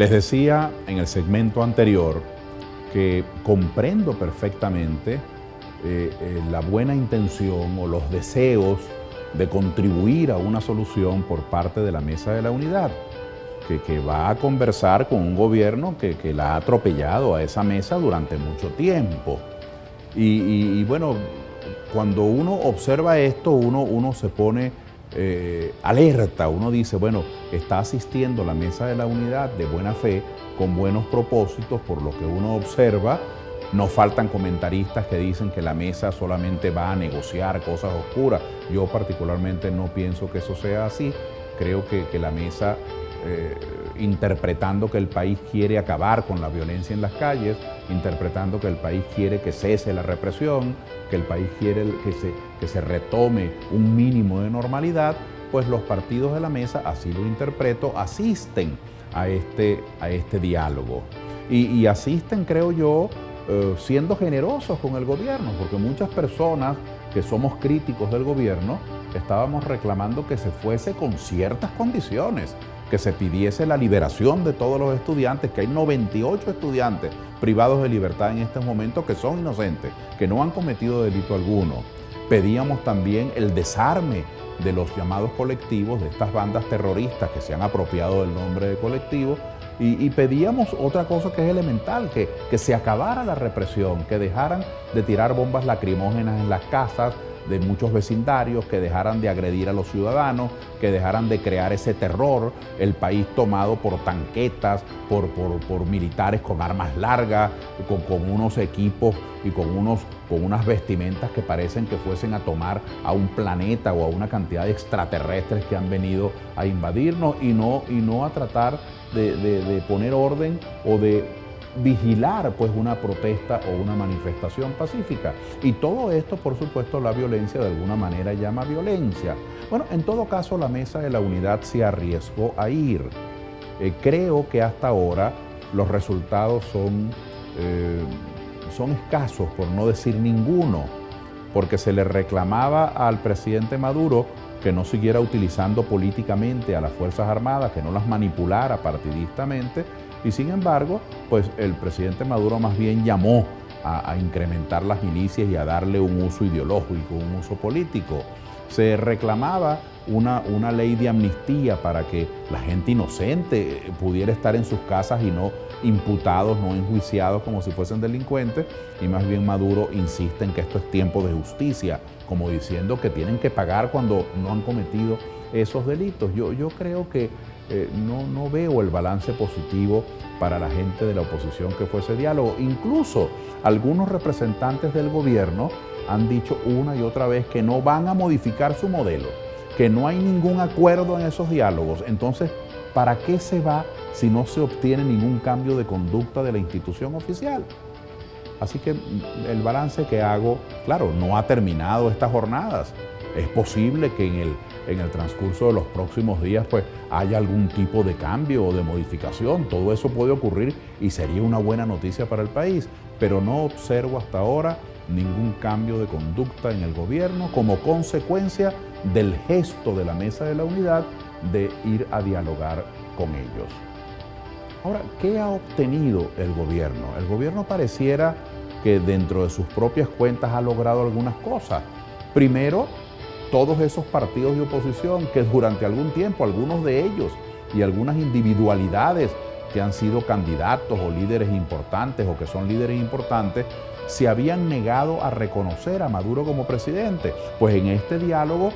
Les decía en el segmento anterior que comprendo perfectamente la buena intención o los deseos de contribuir a una solución por parte de la Mesa de la Unidad, que va a conversar con un gobierno que la ha atropellado a esa mesa durante mucho tiempo. Y bueno, cuando uno observa esto, uno se pone alerta, uno dice, bueno, está asistiendo la Mesa de la Unidad de buena fe, con buenos propósitos, por lo que uno observa. No faltan comentaristas que dicen que la mesa solamente va a negociar cosas oscuras. Yo particularmente no pienso que eso sea así. Creo que la mesa, interpretando que el país quiere acabar con la violencia en las calles, interpretando que el país quiere que cese la represión, que el país quiere que se retome un mínimo de normalidad, pues los partidos de la mesa, así lo interpreto, asisten a este diálogo. Y asisten, creo yo, siendo generosos con el gobierno, porque muchas personas que somos críticos del gobierno estábamos reclamando que se fuese con ciertas condiciones, que se pidiese la liberación de todos los estudiantes, que hay 98 estudiantes privados de libertad en este momento que son inocentes, que no han cometido delito alguno. Pedíamos también el desarme de los llamados colectivos, de estas bandas terroristas que se han apropiado del nombre de colectivo, y pedíamos otra cosa que es elemental, que se acabara la represión, que dejaran de tirar bombas lacrimógenas en las casas de muchos vecindarios, que dejaran de agredir a los ciudadanos, que dejaran de crear ese terror, el país tomado por tanquetas, por militares con armas largas, con unos equipos y con unas vestimentas que parecen que fuesen a tomar a un planeta o a una cantidad de extraterrestres que han venido a invadirnos, y no a tratar de poner orden o de vigilar pues una protesta o una manifestación pacífica. Y todo esto, por supuesto, la violencia de alguna manera llama violencia. Bueno, en todo caso, la Mesa de la Unidad se arriesgó a ir. Creo que hasta ahora los resultados son escasos, por no decir ninguno, porque se le reclamaba al presidente Maduro que no siguiera utilizando políticamente a las Fuerzas Armadas, que no las manipulara partidistamente, y sin embargo, pues el presidente Maduro más bien llamó a incrementar las milicias y a darle un uso ideológico, un uso político. Se reclamaba una ley de amnistía para que la gente inocente pudiera estar en sus casas y no imputados, no enjuiciados como si fuesen delincuentes, y más bien Maduro insiste en que esto es tiempo de justicia, como diciendo que tienen que pagar cuando no han cometido esos delitos. Yo creo que no veo el balance positivo para la gente de la oposición que fue ese diálogo. Incluso algunos representantes del gobierno han dicho una y otra vez que no van a modificar su modelo, que no hay ningún acuerdo en esos diálogos. Entonces, ¿para qué se va si no se obtiene ningún cambio de conducta de la institución oficial? Así que el balance que hago, claro, no ha terminado estas jornadas. Es posible que en el transcurso de los próximos días pues haya algún tipo de cambio o de modificación. Todo eso puede ocurrir y sería una buena noticia para el país, pero no observo hasta ahora ningún cambio de conducta en el gobierno como consecuencia del gesto de la Mesa de la Unidad de ir a dialogar con ellos. Ahora, ¿qué ha obtenido el gobierno? El gobierno pareciera que dentro de sus propias cuentas ha logrado algunas cosas. Primero, todos esos partidos de oposición que durante algún tiempo, algunos de ellos y algunas individualidades que han sido candidatos o líderes importantes o que son líderes importantes, se habían negado a reconocer a Maduro como presidente. Pues en este diálogo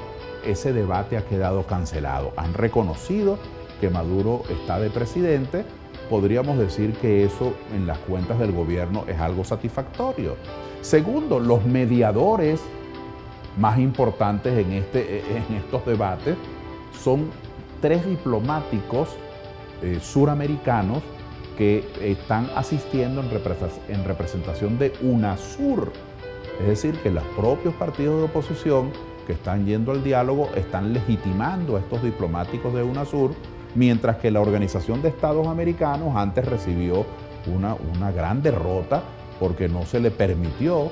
ese debate ha quedado cancelado. Han reconocido que Maduro está de presidente. Podríamos decir que eso en las cuentas del gobierno es algo satisfactorio. Segundo, los mediadores más importantes en estos debates son 3 diplomáticos suramericanos que están asistiendo en representación de UNASUR. Es decir, que los propios partidos de oposición que están yendo al diálogo están legitimando a estos diplomáticos de UNASUR, mientras que la Organización de Estados Americanos antes recibió una gran derrota porque no se le permitió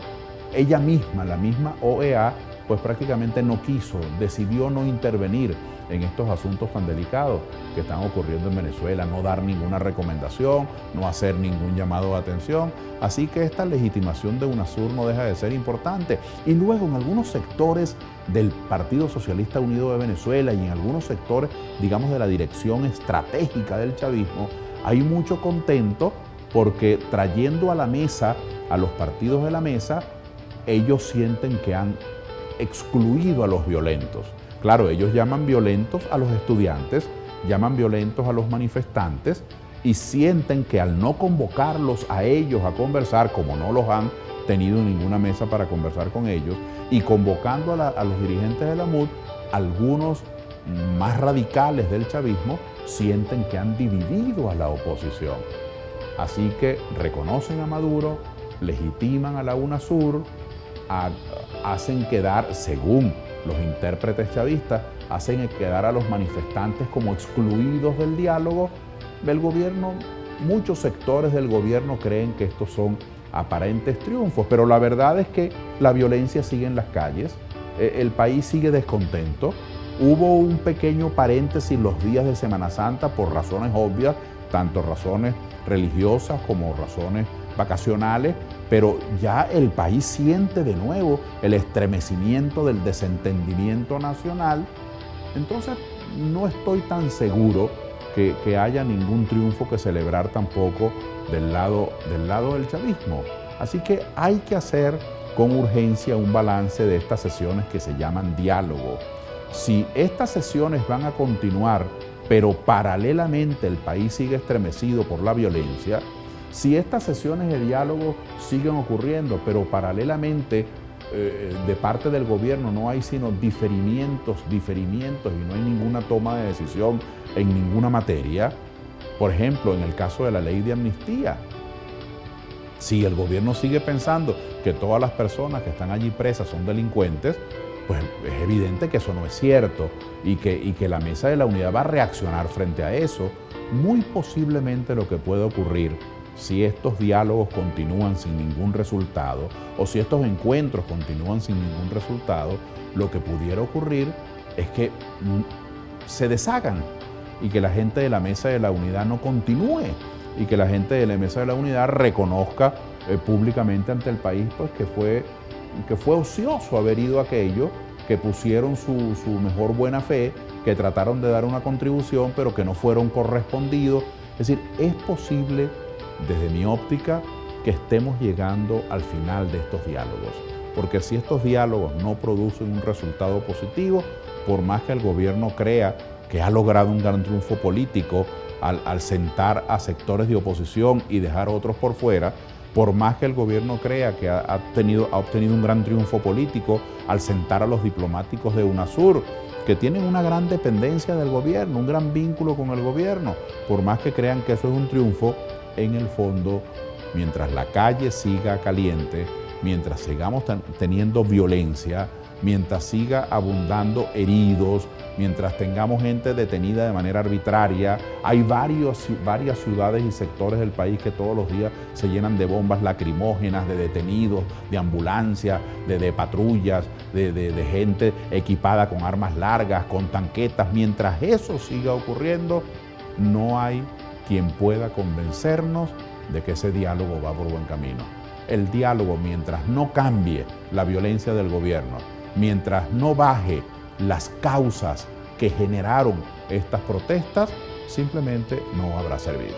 ella misma, la misma OEA, pues prácticamente no quiso, decidió no intervenir en estos asuntos tan delicados que están ocurriendo en Venezuela, no dar ninguna recomendación, no hacer ningún llamado de atención. Así que esta legitimación de UNASUR no deja de ser importante. Y luego en algunos sectores del Partido Socialista Unido de Venezuela y en algunos sectores, digamos, de la dirección estratégica del chavismo, hay mucho contento porque trayendo a la mesa, a los partidos de la mesa, ellos sienten que han excluido a los violentos. Claro, ellos llaman violentos a los estudiantes, llaman violentos a los manifestantes y sienten que al no convocarlos a ellos a conversar, como no los han tenido en ninguna mesa para conversar con ellos, y convocando a los dirigentes de la MUD, algunos más radicales del chavismo sienten que han dividido a la oposición. Así que reconocen a Maduro, legitiman a la UNASUR, hacen quedar, según los intérpretes chavistas, hacen quedar a los manifestantes como excluidos del diálogo del gobierno. Muchos sectores del gobierno creen que estos son aparentes triunfos, pero la verdad es que la violencia sigue en las calles, el país sigue descontento. Hubo un pequeño paréntesis los días de Semana Santa por razones obvias, tanto razones religiosas como razones vacacionales, pero ya el país siente de nuevo el estremecimiento del desentendimiento nacional. Entonces no estoy tan seguro que haya ningún triunfo que celebrar tampoco del lado del chavismo. Así que hay que hacer con urgencia un balance de estas sesiones que se llaman diálogo. Si estas sesiones van a continuar, pero paralelamente el país sigue estremecido por la violencia, si estas sesiones de diálogo siguen ocurriendo, pero paralelamente de parte del gobierno no hay sino diferimientos y no hay ninguna toma de decisión en ninguna materia, por ejemplo, en el caso de la ley de amnistía, si el gobierno sigue pensando que todas las personas que están allí presas son delincuentes, pues es evidente que eso no es cierto y que la Mesa de la Unidad va a reaccionar frente a eso. Muy posiblemente lo que puede ocurrir si estos diálogos continúan sin ningún resultado o si estos encuentros continúan sin ningún resultado, lo que pudiera ocurrir es que se deshagan y que la gente de la Mesa de la Unidad no continúe y que la gente de la Mesa de la Unidad reconozca públicamente ante el país pues, que fue ocioso haber ido a aquello, que pusieron su mejor buena fe, que trataron de dar una contribución pero que no fueron correspondidos. Es decir, es posible desde mi óptica que estemos llegando al final de estos diálogos, porque si estos diálogos no producen un resultado positivo, por más que el gobierno crea que ha logrado un gran triunfo político al sentar a sectores de oposición y dejar a otros por fuera, por más que el gobierno crea que ha obtenido un gran triunfo político al sentar a los diplomáticos de UNASUR, que tienen una gran dependencia del gobierno, un gran vínculo con el gobierno, por más que crean que eso es un triunfo, en el fondo, mientras la calle siga caliente, mientras sigamos teniendo violencia, mientras siga abundando heridos, mientras tengamos gente detenida de manera arbitraria, hay varias ciudades y sectores del país que todos los días se llenan de bombas lacrimógenas, de detenidos, de ambulancias, de patrullas, de gente equipada con armas largas, con tanquetas. Mientras eso siga ocurriendo, no hay quien pueda convencernos de que ese diálogo va por buen camino. El diálogo, mientras no cambie la violencia del gobierno, mientras no baje las causas que generaron estas protestas, simplemente no habrá servido.